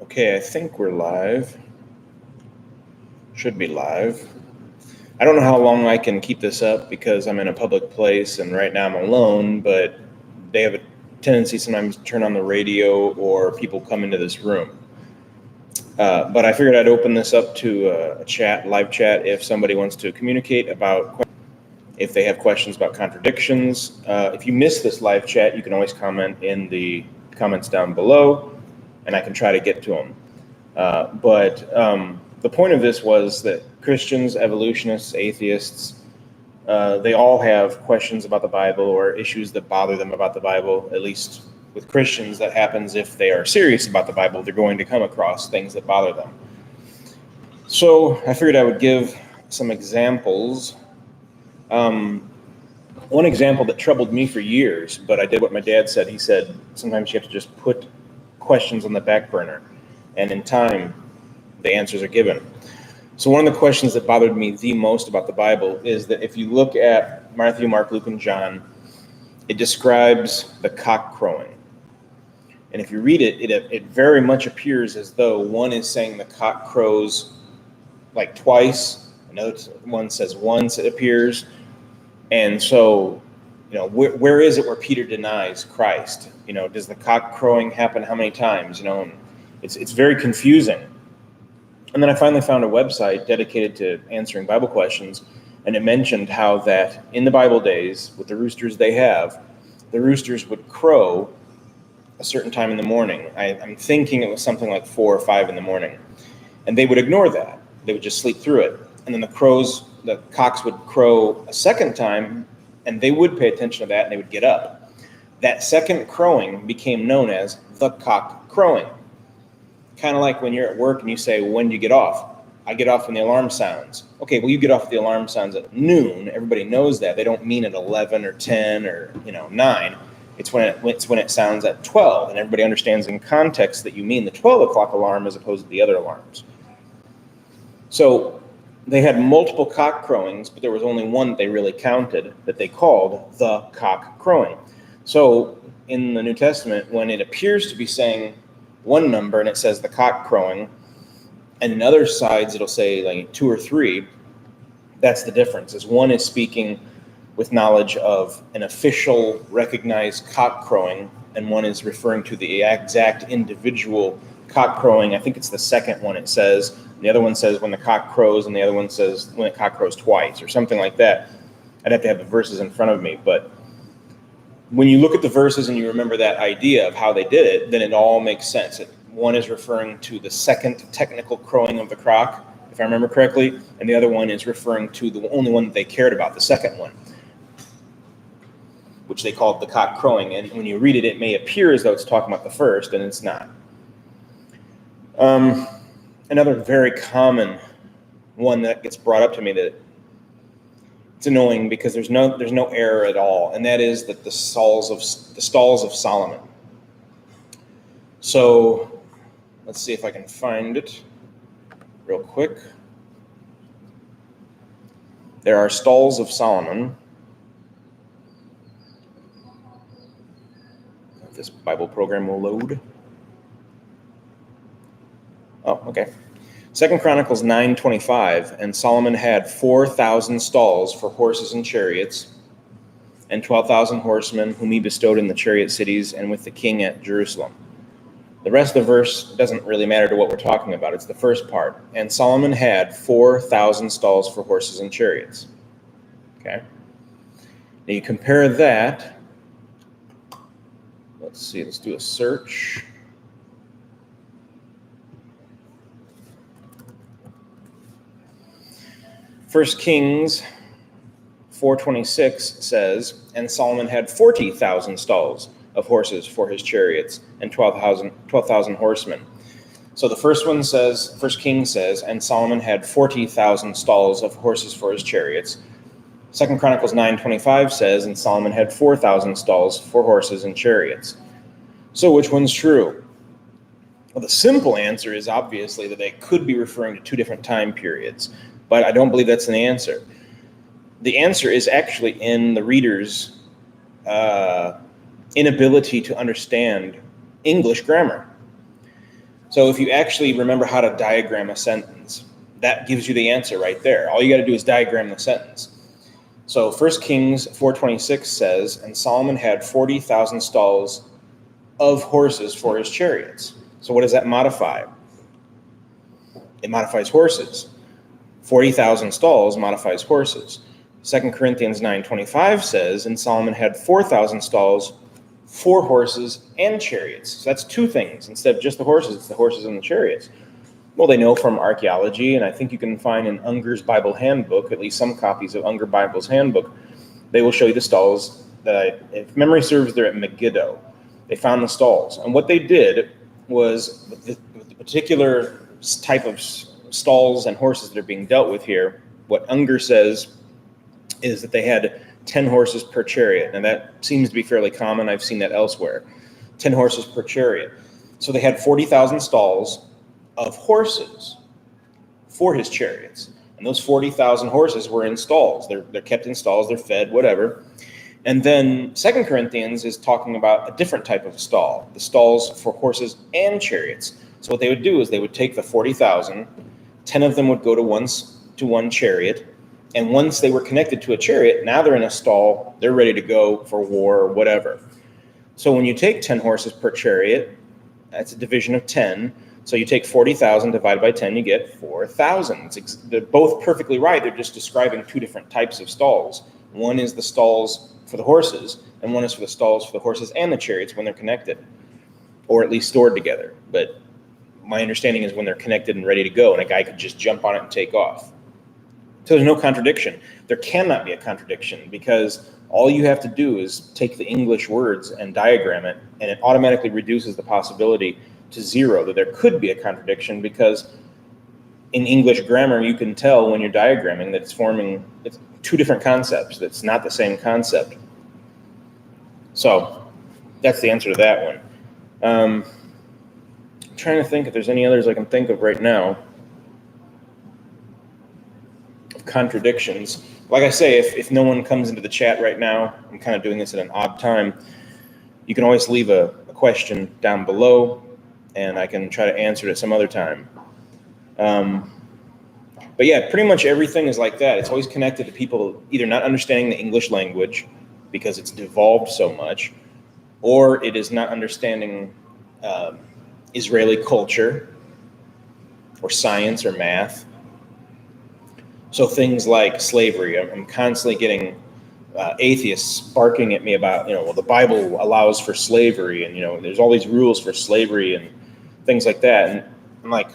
Okay, I think we're live. Should be live. I don't know how long I can keep this up because I'm in a public place and right now I'm alone, but they have a tendency sometimes to turn on the radio or people come into this room. But I figured I'd open this up to a chat, live chat, if somebody wants to communicate about, if they have questions about contradictions. If you miss this live chat, you can always comment in the comments down below, and I can try to get to them. But the point of this was that Christians, evolutionists, atheists, they all have questions about the Bible or issues that bother them about the Bible. At least with Christians, that happens if they are serious about the Bible. They're going to come across things that bother them. So I figured I would give some examples. One example that troubled me for years, but I did what my dad said. He said, sometimes you have to just put questions on the back burner, and in time, the answers are given. So one of the questions that bothered me the most about the Bible is that if you look at Matthew, Mark, Luke, and John, it describes the cock crowing. And if you read it, it very much appears as though one is saying the cock crows like twice, another one says once, it appears. And so, where is it where Peter denies Christ? Does the cock crowing happen how many times? And it's very confusing. And then I finally found a website dedicated to answering Bible questions, and it mentioned how that in the Bible days, with the roosters they have, the roosters would crow a certain time in the morning. I'm thinking it was something like 4 or 5 in the morning. And they would ignore that. They would just sleep through it. And then the cocks would crow a second time, and they would pay attention to that, and they would get up. That second crowing became known as the cock crowing. Kind of like when you're at work and you say, when do you get off? I get off when the alarm sounds. Okay, well, you get off the alarm sounds at noon. Everybody knows that. They don't mean at 11 or 10 or 9. It's when it sounds at 12, and everybody understands in context that you mean the 12 o'clock alarm as opposed to the other alarms. So they had multiple cock crowings, but there was only one that they really counted that they called the cock crowing. So in the New Testament, when it appears to be saying one number and it says the cock crowing, and in other sides it'll say like 2 or 3, that's the difference. As one is speaking with knowledge of an official recognized cock crowing, and one is referring to the exact individual cock crowing. I think it's the second one it says. The other one says when the cock crows, and the other one says when the cock crows twice, or something like that. I'd have to have the verses in front of me, but when you look at the verses and you remember that idea of how they did it, then it all makes sense. One is referring to the second technical crowing of the cock, if I remember correctly, and the other one is referring to the only one that they cared about, the second one, which they called the cock crowing. And when you read it, it may appear as though it's talking about the first, and it's not. Another very common one that gets brought up to me that it's annoying because there's no error at all, and that is that the stalls of Solomon. So let's see if I can find it real quick. There are stalls of Solomon. If this Bible program will load. Oh, okay. 2 Chronicles 9:25, and Solomon had 4,000 stalls for horses and chariots, and 12,000 horsemen whom he bestowed in the chariot cities and with the king at Jerusalem. The rest of the verse doesn't really matter to what we're talking about. It's the first part. And Solomon had 4,000 stalls for horses and chariots. Okay. Now you compare that. Let's see. Let's do a search. First Kings 4:26 says, and Solomon had 40,000 stalls of horses for his chariots and 12,000 horsemen. So the first one says, First Kings says, and Solomon had 40,000 stalls of horses for his chariots. 2 Chronicles 9:25 says, and Solomon had 4,000 stalls for horses and chariots. So which one's true? Well, the simple answer is obviously that they could be referring to 2 different time periods, but I don't believe that's an answer. The answer is actually in the reader's inability to understand English grammar. So if you actually remember how to diagram a sentence, that gives you the answer right there. All you got to do is diagram the sentence. So 1 Kings 4:26 says, and Solomon had 40,000 stalls of horses for his chariots. So what does that modify? It modifies horses. 40,000 stalls modifies horses. 2 Corinthians 9:25 says, and Solomon had 4,000 stalls for horses and chariots. So that's two things. Instead of just the horses, it's the horses and the chariots. Well, they know from archaeology, and I think you can find in Unger's Bible Handbook, at least some copies of Unger Bible's Handbook, they will show you the stalls that, if memory serves, they're at Megiddo. They found the stalls. And what they did was, with the particular type of stalls and horses that are being dealt with here, what Unger says is that they had 10 horses per chariot. And that seems to be fairly common. I've seen that elsewhere. 10 horses per chariot. So they had 40,000 stalls of horses for his chariots. And those 40,000 horses were in stalls. They're kept in stalls, they're fed, whatever. And then 2 Corinthians is talking about a different type of stall, the stalls for horses and chariots. So what they would do is they would take the 40,000, 10 of them would go to one chariot, and once they were connected to a chariot, now they're in a stall, they're ready to go for war or whatever. So when you take 10 horses per chariot, that's a division of 10. So you take 40,000 divided by 10, you get 4,000. They're both perfectly right. They're just describing two different types of stalls. One is the stalls for the horses, and one is for the stalls for the horses and the chariots when they're connected, or at least stored together. But my understanding is when they're connected and ready to go, and a guy could just jump on it and take off. So there's no contradiction. There cannot be a contradiction, because all you have to do is take the English words and diagram it, and it automatically reduces the possibility to zero that there could be a contradiction, because in English grammar you can tell when you're diagramming that it's two different concepts, that's not the same concept. So that's the answer to that one. I'm trying to think if there's any others I can think of right now of contradictions. Like I say, if no one comes into the chat right now, I'm kind of doing this at an odd time, you can always leave a question down below, and I can try to answer it at some other time. But yeah, pretty much everything is like that. It's always connected to people either not understanding the English language because it's devolved so much, or it is not understanding Israeli culture or science or math. So things like slavery, I'm constantly getting atheists barking at me about, well, the Bible allows for slavery, and, there's all these rules for slavery and things like that. And I'm like,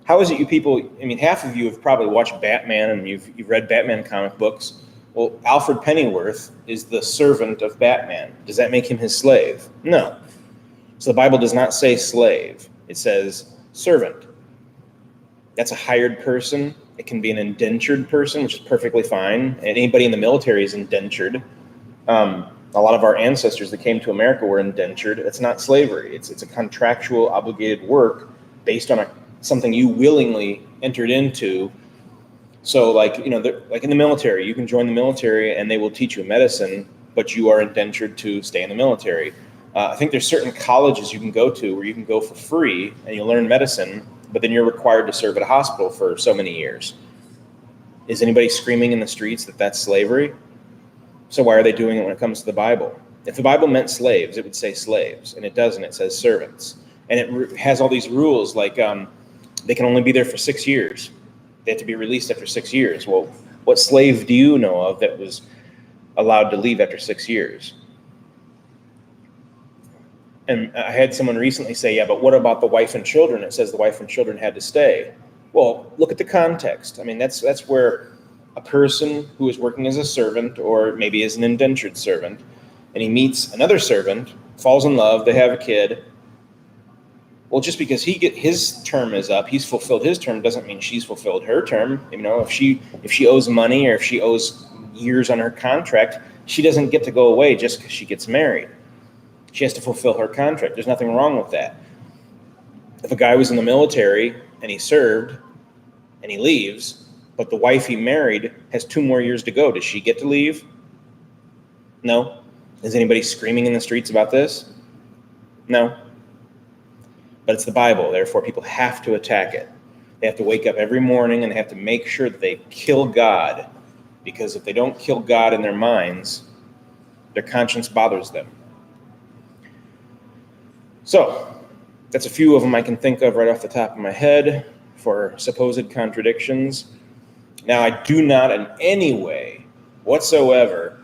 how is it you people, half of you have probably watched Batman and you've read Batman comic books. Well, Alfred Pennyworth is the servant of Batman. Does that make him his slave? No. So the Bible does not say slave. It says servant. That's a hired person. It can be an indentured person, which is perfectly fine. And anybody in the military is indentured. A lot of our ancestors that came to America were indentured. It's not slavery. It's a contractual obligated work based on something you willingly entered into. So like in the military, you can join the military and they will teach you medicine, but you are indentured to stay in the military. I think there's certain colleges you can go to where you can go for free and you learn medicine, but then you're required to serve at a hospital for so many years. Is anybody screaming in the streets that that's slavery? So why are they doing it when it comes to the Bible? If the Bible meant slaves, it would say slaves, and it doesn't. It says servants. And it has all these rules like they can only be there for 6 years. They have to be released after 6 years. Well, what slave do you know of that was allowed to leave after 6 years? And I had someone recently say, yeah, but what about the wife and children? It says the wife and children had to stay. Well, look at the context. That's where a person who is working as a servant or maybe as an indentured servant, and he meets another servant, falls in love, they have a kid. Well, just because his term is up, he's fulfilled his term, doesn't mean she's fulfilled her term. If she owes money or if she owes years on her contract, she doesn't get to go away just because she gets married. She has to fulfill her contract. There's nothing wrong with that. If a guy was in the military and he served and he leaves, but the wife he married has 2 more years to go, does she get to leave? No. Is anybody screaming in the streets about this? No. but it's the Bible. Therefore, people have to attack it. They have to wake up every morning and they have to make sure that they kill God, because if they don't kill God in their minds, their conscience bothers them. So that's a few of them I can think of right off the top of my head for supposed contradictions. Now, I do not in any way whatsoever,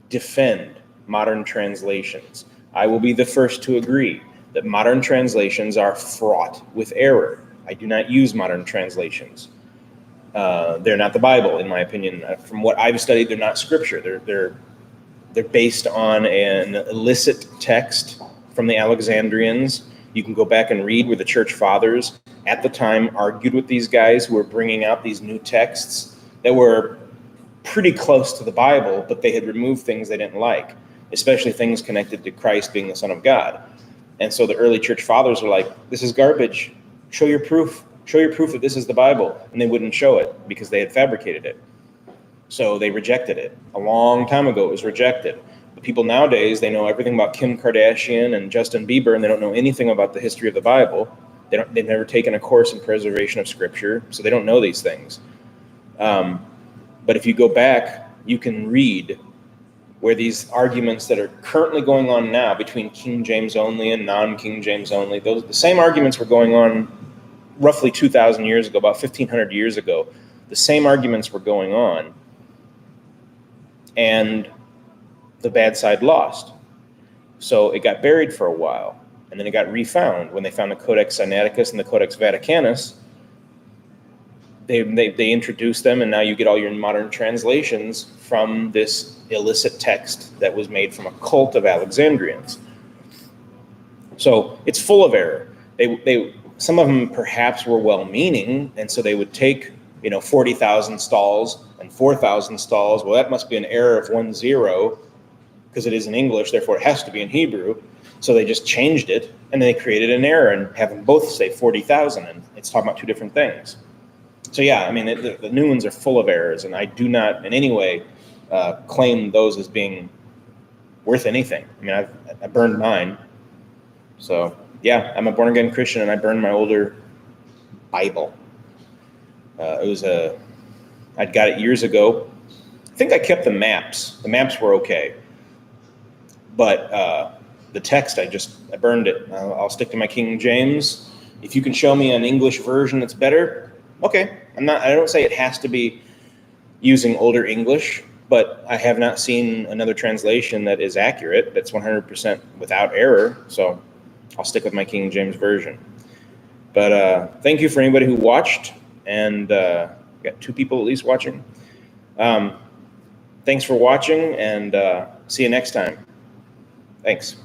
defend modern translations. I will be the first to agree that modern translations are fraught with error. I do not use modern translations. They're not the Bible, in my opinion. From what I've studied, they're not Scripture. They're based on an illicit text from the Alexandrians. You can go back and read where the church fathers at the time argued with these guys who were bringing out these new texts that were pretty close to the Bible, but they had removed things they didn't like, especially things connected to Christ being the Son of God. And so the early church fathers were like, this is garbage. Show your proof. Show your proof that this is the Bible. And they wouldn't show it because they had fabricated it. So they rejected it. A long time ago, it was rejected. But people nowadays, they know everything about Kim Kardashian and Justin Bieber, and they don't know anything about the history of the Bible. They've never taken a course in preservation of Scripture, so they don't know these things. But if you go back, you can read where these arguments that are currently going on now between King James only and non-King James only, the same arguments were going on roughly 2,000 years ago, about 1,500 years ago. The same arguments were going on, and the bad side lost. So it got buried for a while, and then it got refound when they found the Codex Sinaiticus and the Codex Vaticanus. They introduced them, and now you get all your modern translations from this illicit text that was made from a cult of Alexandrians. So it's full of error. Some of them perhaps were well-meaning, and so they would take 40,000 stalls and 4,000 stalls. Well, that must be an error of 1 0 because it is in English, therefore it has to be in Hebrew. So they just changed it, and they created an error and have them both say 40,000, and it's talking about two different things. So yeah, I mean, the new ones are full of errors, and I do not in any way claim those as being worth anything. I mean, I burned mine. So yeah, I'm a born-again Christian, and I burned my older Bible. I'd got it years ago. I think I kept the maps. The maps were okay. But the text, I burned it. I'll stick to my King James. If you can show me an English version that's better, okay. I don't say it has to be using older English, but I have not seen another translation that is accurate, that's 100% without error. So I'll stick with my King James version. But thank you for anybody who watched, and got 2 people at least watching. Thanks for watching, and see you next time. Thanks.